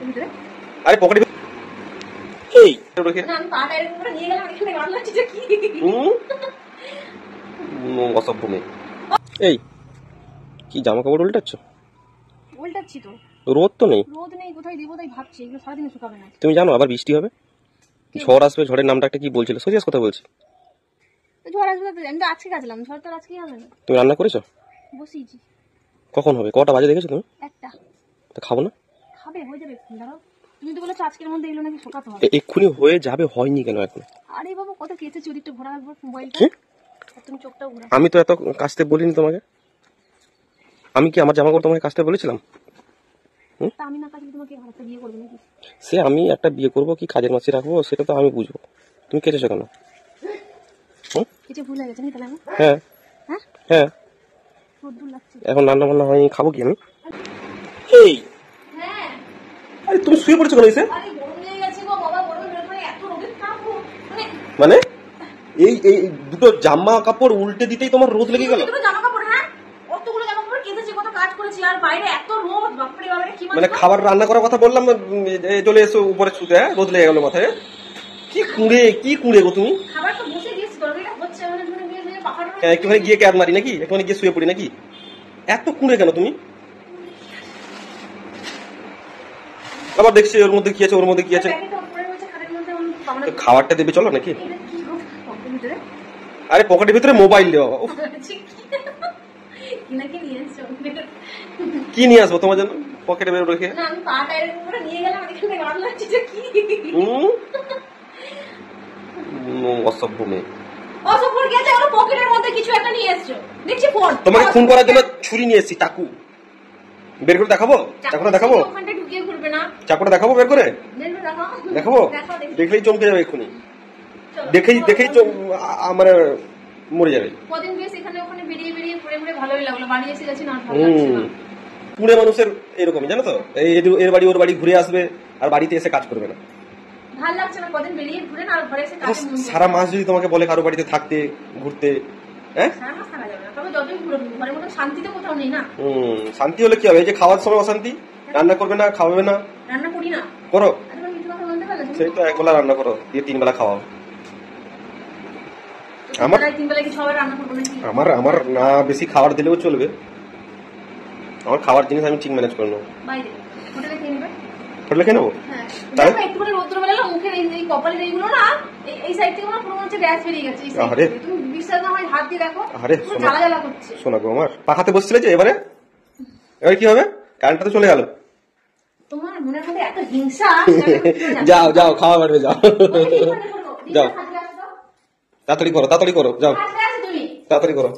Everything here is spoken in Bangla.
ভিতরে? আরে পকেটে এই না আমি পা ডাইরেক্ট করে নিয়ে গেলাম এখানে গান লাগছে কি? অসভ্য মেয়ে। এই কি জামা কাপড় উল্টাচ্ছ? উল্টাচ্ছি তো। রোদ তো নেই। রোদ নেই, কোথায় দিব তাই ভাবছি, এগুলো সারাদিন শুকাবে না। তুমি জানো আবার বৃষ্টি হবে, ঝড় আসবে, ঝড়ের নামটা একটা কি বলছিল? সিরিয়াস কথা বলছি। ঝড় আসবে তো, আমি তো আজকে কাজলাম, ঝড় তো আজকেই হবে না। তুমি রান্না করেছো? বসিয়েছি। কখন হবে? কটা বাজে দেখেছো তুমি? একটা। তো খাবো না? খাবে, হয়ে যাবে এক্ষুনি, দাঁড়াও। তুমি তো বলেছো আজকের মধ্যে এগুলো নাকি শুকাতে হবে। এক্ষুনি হয়ে যাবে, হয়নি কেন এখন? আরে বাবা কত কেটেছি, ওদিকটা ঘোরা রাখবো মোবাইলটা। তুমি চোখটাও ঘোরা। আমি তো এত কাচতে বলিনি তোমাকে। আমি কি আমার জামা কাপড় তোমাকে কাচতে বলেছিলাম? তা আমি না কাচলে তোমাকে একটা বিয়ে করবে নাকি? সে আমি একটা বিয়ে করবো কি কাজের মাসি রাখবো সেটা তো আমি বুঝবো। তুমি কেটেছো কেন? কিছু ভুল হয়ে গেছে নি তাহলে আমার? হ্যাঁ হ্যাঁ হ্যাঁ। রোদ্দুর লাগছে। এখন রান্না বান্না হয়নি, খাবো কি আমি? এই হ্যাঁ। আরে তুমি শুয়ে পড়েছো কেন এসে? আরে গরম লেগে গেছে গো বাবা, গরমে বেরোতে এত রোদের তাপ মানে এই এই দুটো জামা কাপড় উল্টে দিতেই তোমার রোদ লেগে গেল? দুটো জামা কাপড়, হ্যাঁ অতগুলো জামা কাপড় কেটেছি, কত কাজ করেছি, আর বাইরে এত রোদ, বাপরে বাবা কি মানে খাবার রান্না করার কথা বললাম, চলে এসো উপরে শুতে, হ্যাঁ রোদ লেগে গেল মাথায়। কি কুড়ে গো তুমি? খাবার তো বসে দিয়েছি, তরকারিটা হচ্ছে, মানে তুমি দিয়ে পাখাটা একটুখানি গিয়ে ক্যাব মারি নাকি? একটুখানি গিয়ে শুয়ে পড়ি নাকি? এত কুড়ে কেন তুমি? আবার দেখছি ওর মধ্যে কি আছে, ওর মধ্যে কি আছে। খাবারটা দেবে চলো নাকি? আরে পকেটের ভিতরে মোবাইল দেওয়া। কি নিয়ে আসবো তোমার জন্য পকেটে বের রেখে? অসভ্য মেয়ে। তোমাকে খুন করার জন্য ছুরি নিয়ে এসেছি, চাকু। বের করে দেখাবো? চাকুটা দেখাবো? চাকুটা দেখাবো বের করে? দেখাবো? দেখলেই চমকে যাবে এক্ষুনি। দেখেই মানে মরে যাবে। পুরে মানুষের এরকমই, জানো তো, এর বাড়ি ওর বাড়ি ঘুরে আসবে আর বাড়িতে এসে কাজ করবে না। সারা মাস যদি তোমাকে বলে কারো বাড়িতে থাকতে ঘুরতে, হ্যাঁ শান্তি হলে কি হবে? এই যে খাওয়ার সময় অশান্তি, রান্না করবে না, খাওয়াবে না। রান্না করি না, করো। সেই তো একবেলা রান্না করো, দিয়ে 3 বেলা খাওয়াও। আমার না বেশি খাবার দিলেও চলবে, আমার খাবার জিনিস আমি ঠিক ম্যানেজ করে নেবো। হোটেলে খেয়ে নেবো? শোনা গো আমার পাখাতে বসছিলে যে, এবারে কি হবে? কারেন্টটা তো চলে গেল। তোমার মনের মধ্যে এত হিংসা। যাও যাও খাওয়া বাড়বে, যাও যাও, তাড়াতাড়ি করো যাও, তাড়াতাড়ি করো।